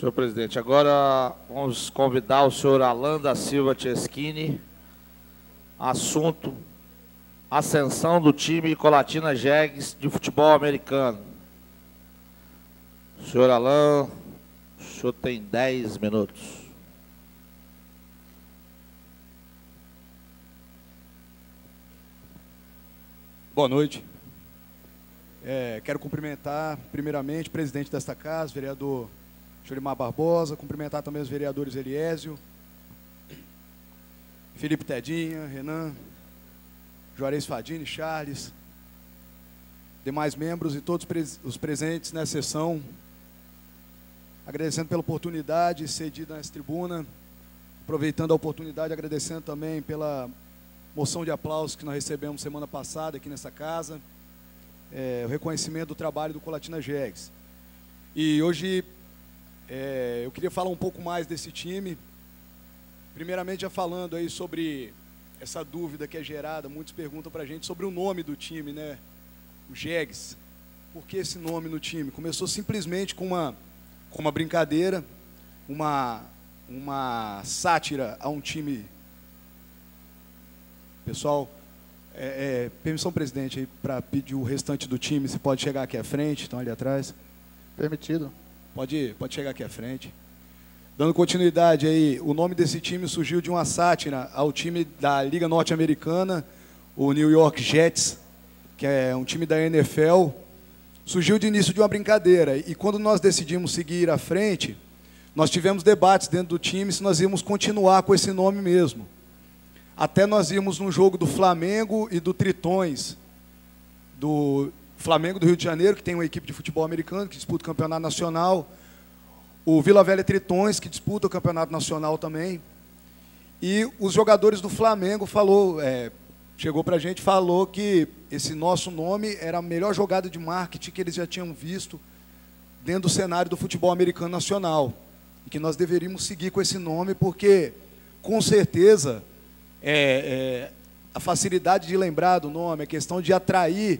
Senhor presidente, agora vamos convidar o senhor Alan da Silva Teschini. Assunto: ascensão do time Colatina Jegues de futebol americano. Senhor Alan, o senhor tem 10 minutos. Boa noite. Quero cumprimentar, primeiramente, o presidente desta casa, vereador Jolimar Barbosa, cumprimentar também os vereadores Eliésio, Felipe Tedinha, Renan, Juarez Fadini, Charles, demais membros e todos os presentes nessa sessão, agradecendo pela oportunidade cedida nessa tribuna, aproveitando a oportunidade, agradecendo também pela moção de aplausos que nós recebemos semana passada aqui nessa casa, o reconhecimento do trabalho do Colatina Jegues. E hoje eu queria falar um pouco mais desse time, primeiramente já falando aí sobre essa dúvida que é gerada, muitos perguntam para a gente sobre o nome do time, né? O Jegues. Por que esse nome no time? Começou simplesmente com uma brincadeira, uma sátira a um time. Pessoal, permissão, presidente, aí para pedir o restante do time, se pode chegar aqui à frente, estão ali atrás. Permitido. Pode chegar aqui à frente. Dando continuidade aí, o nome desse time surgiu de uma sátira ao time da Liga Norte-Americana, o New York Jets, que é um time da NFL. Surgiu de início de uma brincadeira, e quando nós decidimos seguir à frente, nós tivemos debates dentro do time se nós íamos continuar com esse nome mesmo. Até nós íamos num jogo do Flamengo e do Tritões, do Flamengo do Rio de Janeiro, que tem uma equipe de futebol americano, que disputa o campeonato nacional, o Vila Velha Tritões, que disputa o campeonato nacional também, e os jogadores do Flamengo chegou para a gente e falou que esse nosso nome era a melhor jogada de marketing que eles já tinham visto dentro do cenário do futebol americano nacional, e que nós deveríamos seguir com esse nome, porque, com certeza, a facilidade de lembrar do nome, a questão de atrair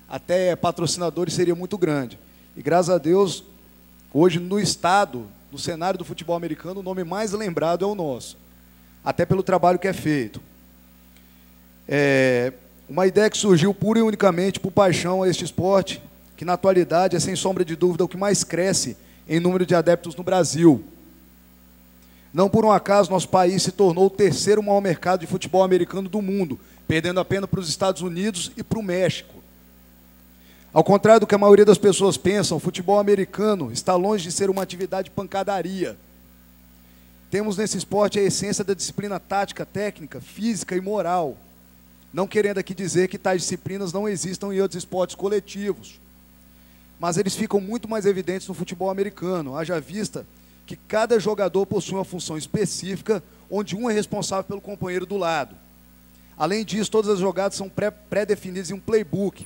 até patrocinadores seria muito grande. E graças a Deus, hoje no estado, no cenário do futebol americano, o nome mais lembrado é o nosso, até pelo trabalho que é feito. Uma ideia que surgiu pura e unicamente por paixão a este esporte, que na atualidade é sem sombra de dúvida o que mais cresce em número de adeptos no Brasil. Não por um acaso, nosso país se tornou o terceiro maior mercado de futebol americano do mundo, perdendo apenas para os Estados Unidos e para o México. Ao contrário do que a maioria das pessoas pensam, o futebol americano está longe de ser uma atividade de pancadaria. Temos nesse esporte a essência da disciplina tática, técnica, física e moral. Não querendo aqui dizer que tais disciplinas não existam em outros esportes coletivos. Mas eles ficam muito mais evidentes no futebol americano, haja vista que cada jogador possui uma função específica, onde um é responsável pelo companheiro do lado. Além disso, todas as jogadas são pré-definidas em um playbook,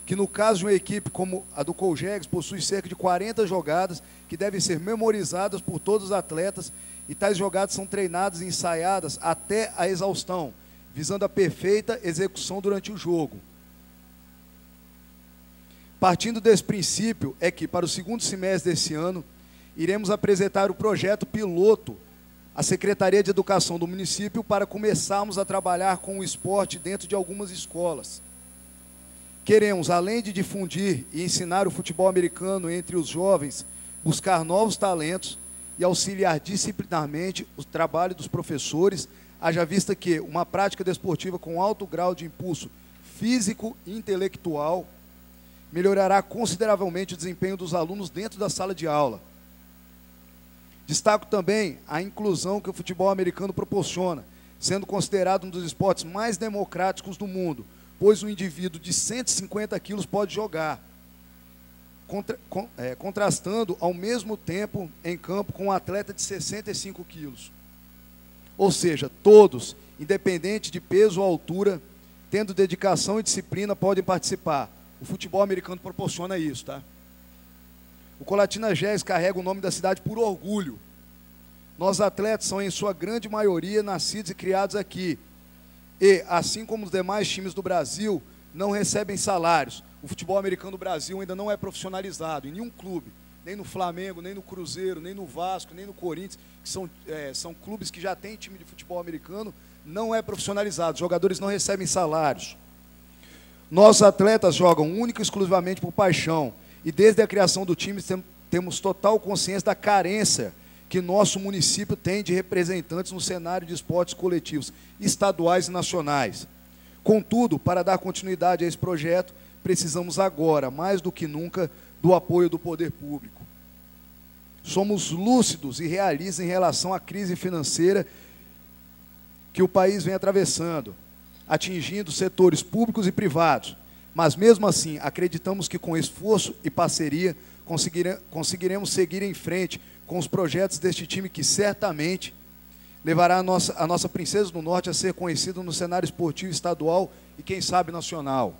que no caso de uma equipe como a do Coljegues, possui cerca de 40 jogadas que devem ser memorizadas por todos os atletas, e tais jogadas são treinadas e ensaiadas até a exaustão, visando a perfeita execução durante o jogo. Partindo desse princípio, é que para o segundo semestre desse ano, iremos apresentar o projeto piloto à Secretaria de Educação do município para começarmos a trabalhar com o esporte dentro de algumas escolas. Queremos, além de difundir e ensinar o futebol americano entre os jovens, buscar novos talentos e auxiliar disciplinarmente o trabalho dos professores, haja vista que uma prática desportiva com alto grau de impulso físico e intelectual melhorará consideravelmente o desempenho dos alunos dentro da sala de aula. Destaco também a inclusão que o futebol americano proporciona, sendo considerado um dos esportes mais democráticos do mundo, pois um indivíduo de 150 quilos pode jogar, contrastando ao mesmo tempo em campo com um atleta de 65 quilos. Ou seja, todos, independente de peso ou altura, tendo dedicação e disciplina, podem participar. O futebol americano proporciona isso, tá? O Colatina Jegues carrega o nome da cidade por orgulho. Nossos atletas são, em sua grande maioria, nascidos e criados aqui. E, assim como os demais times do Brasil, não recebem salários. O futebol americano do Brasil ainda não é profissionalizado em nenhum clube. nem no Flamengo, nem no Cruzeiro, nem no Vasco, nem no Corinthians, que são clubes que já têm time de futebol americano, não é profissionalizado. Os jogadores não recebem salários. Nossos atletas jogam única e exclusivamente por paixão. E desde a criação do time temos total consciência da carência que nosso município tem de representantes no cenário de esportes coletivos estaduais e nacionais. Contudo, para dar continuidade a esse projeto, precisamos agora, mais do que nunca, do apoio do poder público. Somos lúcidos e realistas em relação à crise financeira que o país vem atravessando, atingindo setores públicos e privados. Mas, mesmo assim, acreditamos que com esforço e parceria conseguiremos seguir em frente com os projetos deste time que certamente levará a nossa Princesa do Norte a ser conhecida no cenário esportivo estadual e, quem sabe, nacional.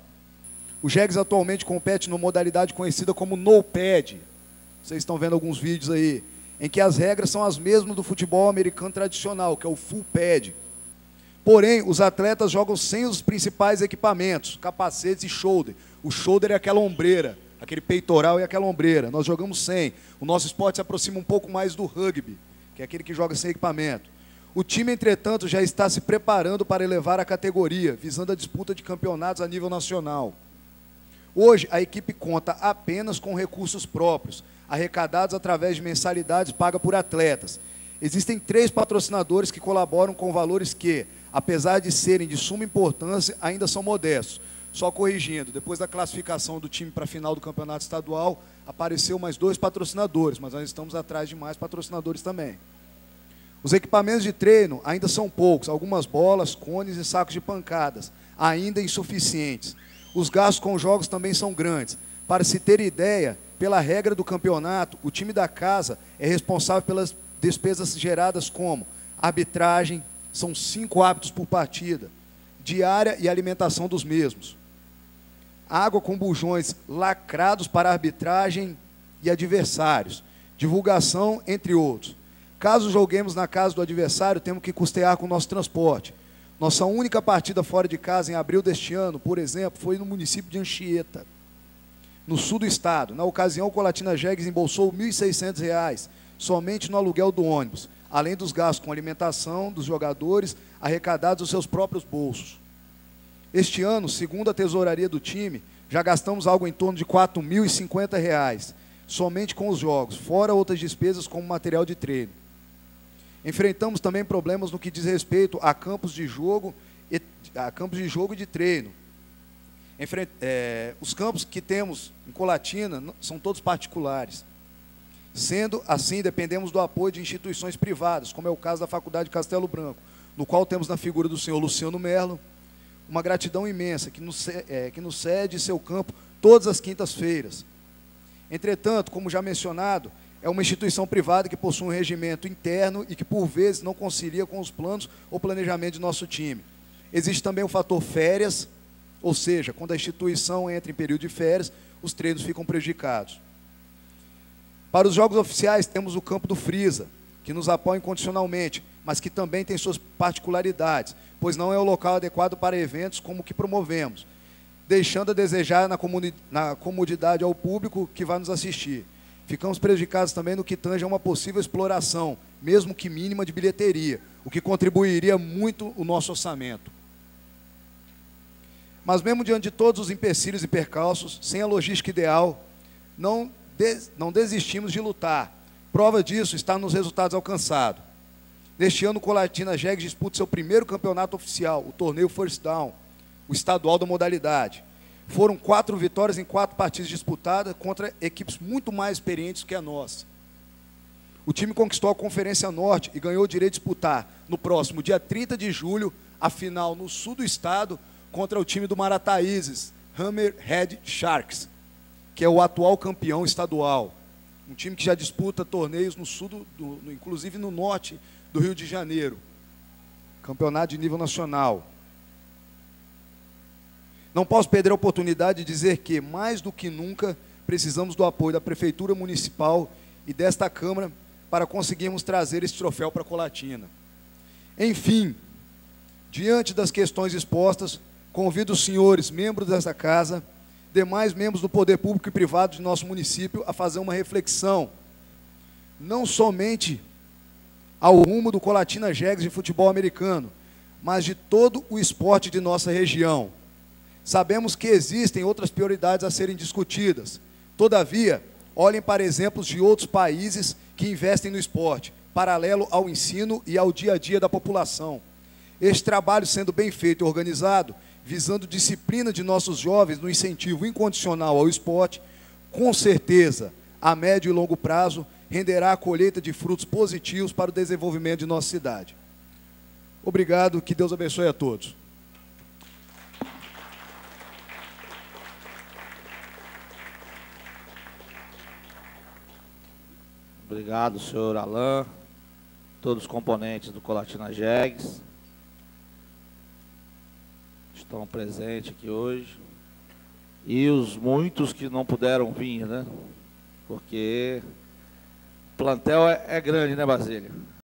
O Jegs atualmente compete numa modalidade conhecida como No Pad. Vocês estão vendo alguns vídeos aí, em que as regras são as mesmas do futebol americano tradicional, que é o Full Pad. Porém, os atletas jogam sem os principais equipamentos, capacetes e shoulder. O shoulder é aquela ombreira, aquele peitoral e aquela ombreira. Nós jogamos sem. O nosso esporte se aproxima um pouco mais do rugby, que é aquele que joga sem equipamento. O time, entretanto, já está se preparando para elevar a categoria, visando a disputa de campeonatos a nível nacional. Hoje, a equipe conta apenas com recursos próprios, arrecadados através de mensalidades pagas por atletas. Existem 3 patrocinadores que colaboram com valores que, apesar de serem de suma importância, ainda são modestos. Só corrigindo, depois da classificação do time para a final do campeonato estadual, apareceu mais 2 patrocinadores, mas nós estamos atrás de mais patrocinadores também. Os equipamentos de treino ainda são poucos, algumas bolas, cones e sacos de pancadas, ainda insuficientes. Os gastos com os jogos também são grandes. Para se ter ideia, pela regra do campeonato, o time da casa é responsável pelas despesas geradas como arbitragem, são 5 árbitros por partida, diária e alimentação dos mesmos, água com bujões lacrados para arbitragem e adversários, divulgação, entre outros. Caso joguemos na casa do adversário, temos que custear com o nosso transporte. Nossa única partida fora de casa em abril deste ano, por exemplo, foi no município de Anchieta, no sul do estado. Na ocasião, o Colatina Jegs embolsou R$ 1.600 somente no aluguel do ônibus, além dos gastos com alimentação dos jogadores arrecadados dos seus próprios bolsos. Este ano, segundo a tesouraria do time, já gastamos algo em torno de R$ 4.050, somente com os jogos, fora outras despesas como material de treino. Enfrentamos também problemas no que diz respeito a campos de jogo e de treino. Os campos que temos em Colatina são todos particulares. Sendo assim, dependemos do apoio de instituições privadas, como é o caso da Faculdade Castelo Branco, no qual temos na figura do senhor Luciano Merlo uma gratidão imensa, que nos cede seu campo todas as quintas-feiras. Entretanto, como já mencionado, é uma instituição privada que possui um regimento interno e que, por vezes, não concilia com os planos ou planejamento de nosso time. Existe também o fator férias, ou seja, quando a instituição entra em período de férias, os treinos ficam prejudicados. Para os jogos oficiais, temos o campo do Frisa, que nos apoia incondicionalmente, mas que também tem suas particularidades, pois não é o local adequado para eventos como o que promovemos, deixando a desejar na comodidade ao público que vai nos assistir. Ficamos prejudicados também no que tange a uma possível exploração, mesmo que mínima, de bilheteria, o que contribuiria muito o nosso orçamento. Mas mesmo diante de todos os empecilhos e percalços, sem a logística ideal, não desistimos de lutar. Prova disso está nos resultados alcançados. Neste ano, o Colatina Jegs disputa seu primeiro campeonato oficial, o torneio First Down, o estadual da modalidade. Foram 4 vitórias em 4 partidas disputadas contra equipes muito mais experientes que a nossa. O time conquistou a Conferência Norte e ganhou o direito de disputar, no próximo dia 30 de julho, a final no sul do estado contra o time do Marataízes, Hammerhead Sharks, que é o atual campeão estadual. Um time que já disputa torneios no sul, inclusive no norte do Rio de Janeiro. Campeonato de nível nacional. Não posso perder a oportunidade de dizer que, mais do que nunca, precisamos do apoio da Prefeitura Municipal e desta Câmara para conseguirmos trazer esse troféu para Colatina. Enfim, diante das questões expostas, convido os senhores, membros desta casa, demais membros do poder público e privado de nosso município a fazer uma reflexão, não somente ao rumo do Colatina Jegs de futebol americano, mas de todo o esporte de nossa região. Sabemos que existem outras prioridades a serem discutidas. Todavia, olhem para exemplos de outros países que investem no esporte, paralelo ao ensino e ao dia a dia da população. Este trabalho sendo bem feito e organizado, visando disciplina de nossos jovens no incentivo incondicional ao esporte, com certeza, a médio e longo prazo, renderá a colheita de frutos positivos para o desenvolvimento de nossa cidade. Obrigado, que Deus abençoe a todos. Obrigado, senhor Alain, todos os componentes do Colatina Jegs estão presentes aqui hoje, e os muitos que não puderam vir, né? Porque o plantel é grande, né, Basílio?